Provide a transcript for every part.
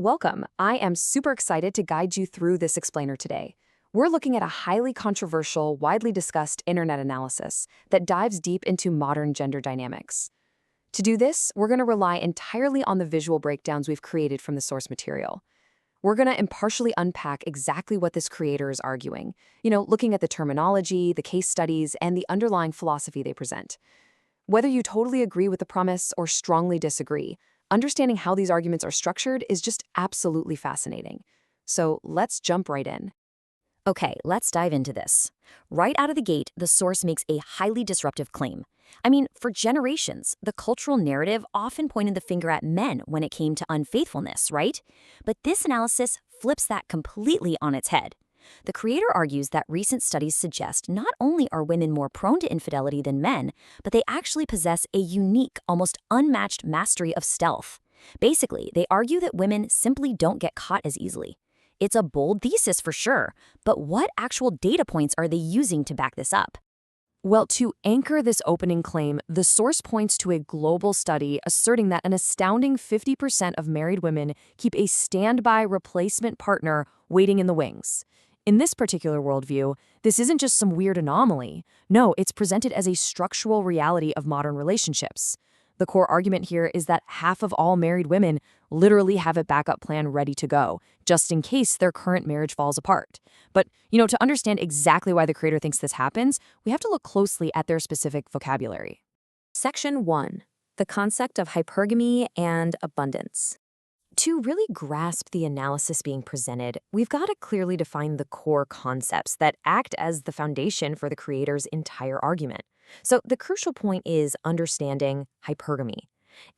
Welcome. I am super excited to guide you through this explainer today. We're looking at a highly controversial, widely discussed internet analysis that dives deep into modern gender dynamics. To do this, we're going to rely entirely on the visual breakdowns we've created from the source material. We're going to impartially unpack exactly what this creator is arguing, looking at the terminology, the case studies, and the underlying philosophy they present. Whether you totally agree with the premise or strongly disagree, understanding how these arguments are structured is just absolutely fascinating. So let's jump right in. Okay, let's dive into this. Right out of the gate, the source makes a highly disruptive claim. I mean, for generations, the cultural narrative often pointed the finger at men when it came to unfaithfulness, right? But this analysis flips that completely on its head. The creator argues that recent studies suggest not only are women more prone to infidelity than men, but they actually possess a unique, almost unmatched mastery of stealth. Basically, they argue that women simply don't get caught as easily. It's a bold thesis for sure, but what actual data points are they using to back this up? Well, to anchor this opening claim, the source points to a global study asserting that an astounding 50% of married women keep a standby replacement partner waiting in the wings. In this particular worldview, this isn't just some weird anomaly. No, it's presented as a structural reality of modern relationships. The core argument here is that half of all married women literally have a backup plan ready to go, just in case their current marriage falls apart. But, to understand exactly why the creator thinks this happens, we have to look closely at their specific vocabulary. Section 1. The concept of hypergamy and abundance. To really grasp the analysis being presented, we've got to clearly define the core concepts that act as the foundation for the creator's entire argument. So the crucial point is understanding hypergamy.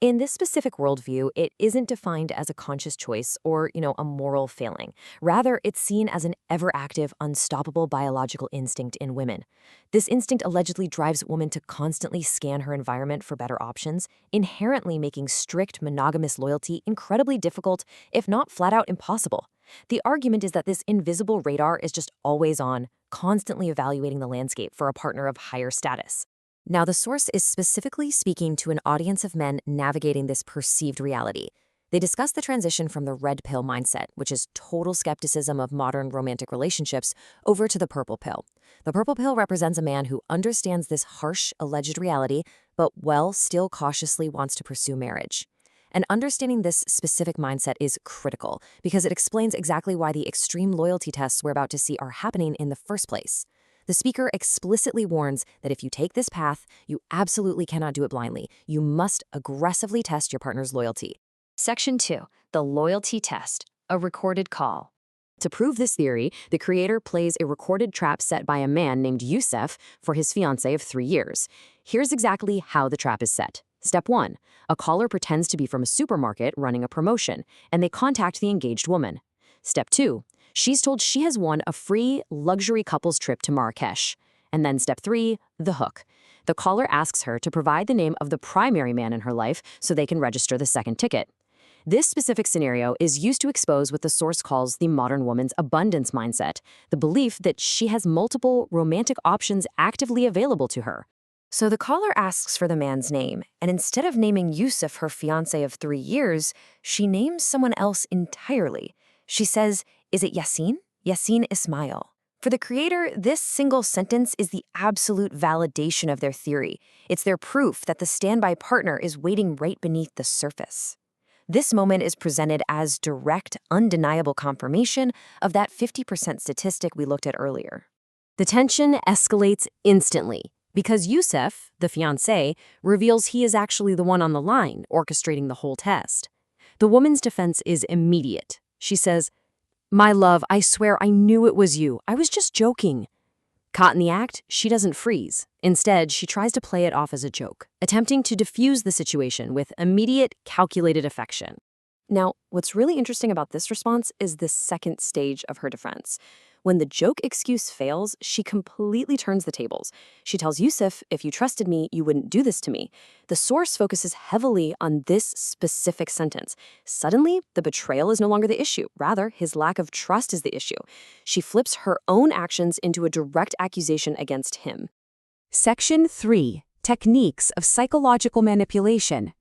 In this specific worldview, it isn't defined as a conscious choice or, a moral failing. Rather, it's seen as an ever-active, unstoppable biological instinct in women. This instinct allegedly drives women to constantly scan her environment for better options, inherently making strict monogamous loyalty incredibly difficult, if not flat-out impossible. The argument is that this invisible radar is just always on, constantly evaluating the landscape for a partner of higher status. Now, the source is specifically speaking to an audience of men navigating this perceived reality. They discuss the transition from the red pill mindset, which is total skepticism of modern romantic relationships, over to the purple pill. The purple pill represents a man who understands this harsh, alleged reality, but, still cautiously wants to pursue marriage. And understanding this specific mindset is critical because it explains exactly why the extreme loyalty tests we're about to see are happening in the first place. The speaker explicitly warns that if you take this path, you absolutely cannot do it blindly. You must aggressively test your partner's loyalty. Section 2. The loyalty test. A recorded call. To prove this theory, the creator plays a recorded trap set by a man named Yusef for his fiancée of 3 years. Here's exactly how the trap is set. Step 1. A caller pretends to be from a supermarket running a promotion, and they contact the engaged woman. Step 2. She's told she has won a free luxury couples trip to Marrakesh. And then step 3, the hook. The caller asks her to provide the name of the primary man in her life so they can register the second ticket. This specific scenario is used to expose what the source calls the modern woman's abundance mindset, the belief that she has multiple romantic options actively available to her. So the caller asks for the man's name, and instead of naming Yusuf, her fiancé of 3 years, she names someone else entirely. She says, "Is it Yassine? Yassine Ismail." For the creator, this single sentence is the absolute validation of their theory. It's their proof that the standby partner is waiting right beneath the surface. This moment is presented as direct, undeniable confirmation of that 50% statistic we looked at earlier. The tension escalates instantly because Yusef, the fiancé, reveals he is actually the one on the line, orchestrating the whole test. The woman's defense is immediate. She says, "My love, I swear I knew it was you. I was just joking." Caught in the act, she doesn't freeze. Instead, she tries to play it off as a joke, attempting to diffuse the situation with immediate, calculated affection. Now, what's really interesting about this response is the second stage of her defense. When the joke excuse fails, she completely turns the tables. She tells Yusuf, "If you trusted me, you wouldn't do this to me." The source focuses heavily on this specific sentence. Suddenly, the betrayal is no longer the issue. Rather, his lack of trust is the issue. She flips her own actions into a direct accusation against him. Section 3. Techniques of psychological manipulation.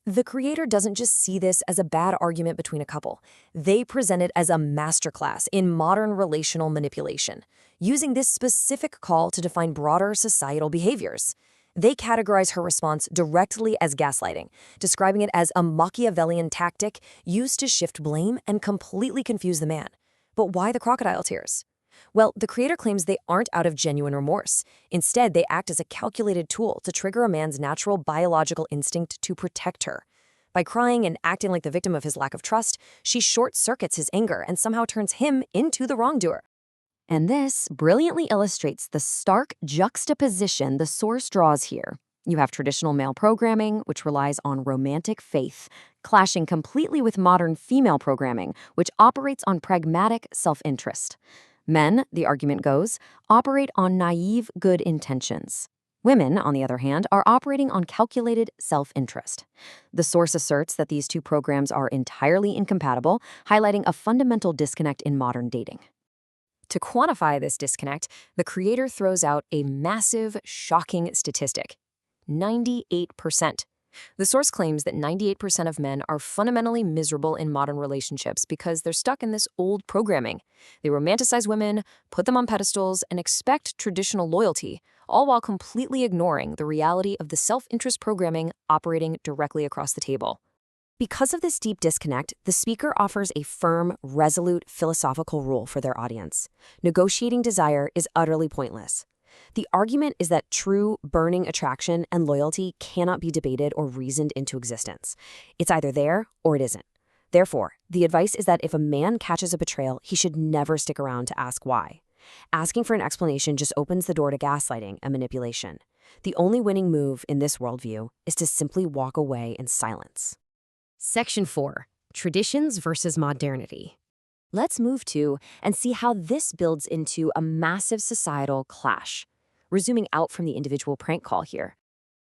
The creator doesn't just see this as a bad argument between a couple. They present it as a masterclass in modern relational manipulation, using this specific call to define broader societal behaviors. They categorize her response directly as gaslighting, describing it as a Machiavellian tactic used to shift blame and completely confuse the man. But why the crocodile tears? Well, the creator claims they aren't out of genuine remorse. Instead, they act as a calculated tool to trigger a man's natural biological instinct to protect her. By crying and acting like the victim of his lack of trust, she short-circuits his anger and somehow turns him into the wrongdoer. And this brilliantly illustrates the stark juxtaposition the source draws here. You have traditional male programming, which relies on romantic faith, clashing completely with modern female programming, which operates on pragmatic self-interest. Men, the argument goes, operate on naive good intentions. Women, on the other hand, are operating on calculated self-interest. The source asserts that these two programs are entirely incompatible, highlighting a fundamental disconnect in modern dating. To quantify this disconnect, the creator throws out a massive, shocking statistic: 98%. The source claims that 98% of men are fundamentally miserable in modern relationships because they're stuck in this old programming. They romanticize women, put them on pedestals, and expect traditional loyalty, all while completely ignoring the reality of the self-interest programming operating directly across the table. Because of this deep disconnect, the speaker offers a firm, resolute philosophical rule for their audience. Negotiating desire is utterly pointless. The argument is that true, burning attraction and loyalty cannot be debated or reasoned into existence. It's either there or it isn't. Therefore, the advice is that if a man catches a betrayal, he should never stick around to ask why. Asking for an explanation just opens the door to gaslighting and manipulation. The only winning move in this worldview is to simply walk away in silence. Section 4. Traditions versus modernity. Let's move to and see how this builds into a massive societal clash. We're zooming out from the individual prank call here.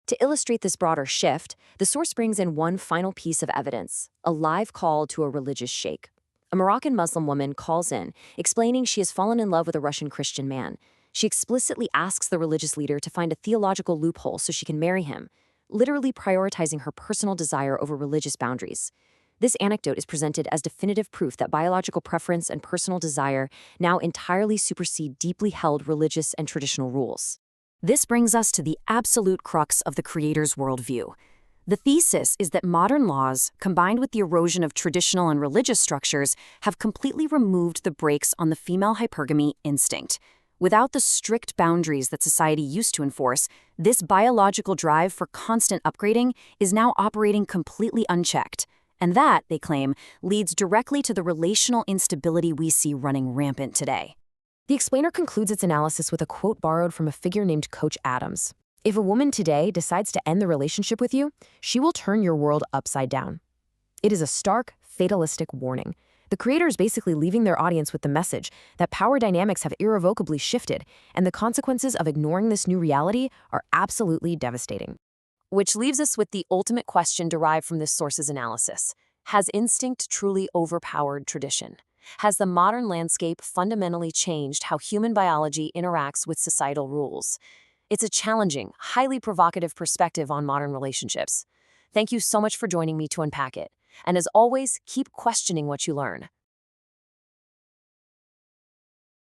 To illustrate this broader shift, the source brings in one final piece of evidence: a live call to a religious sheikh. A Moroccan Muslim woman calls in, explaining she has fallen in love with a Russian Christian man. She explicitly asks the religious leader to find a theological loophole so she can marry him, literally prioritizing her personal desire over religious boundaries. This anecdote is presented as definitive proof that biological preference and personal desire now entirely supersede deeply held religious and traditional rules. This brings us to the absolute crux of the creator's worldview. The thesis is that modern laws, combined with the erosion of traditional and religious structures, have completely removed the brakes on the female hypergamy instinct. Without the strict boundaries that society used to enforce, this biological drive for constant upgrading is now operating completely unchecked. And that, they claim, leads directly to the relational instability we see running rampant today. The explainer concludes its analysis with a quote borrowed from a figure named Coach Adams. If a woman today decides to end the relationship with you, she will turn your world upside down. It is a stark, fatalistic warning. The creator is basically leaving their audience with the message that power dynamics have irrevocably shifted, and the consequences of ignoring this new reality are absolutely devastating. Which leaves us with the ultimate question derived from this source's analysis: has instinct truly overpowered tradition? Has the modern landscape fundamentally changed how human biology interacts with societal rules? It's a challenging, highly provocative perspective on modern relationships. Thank you so much for joining me to unpack it. And as always, keep questioning what you learn.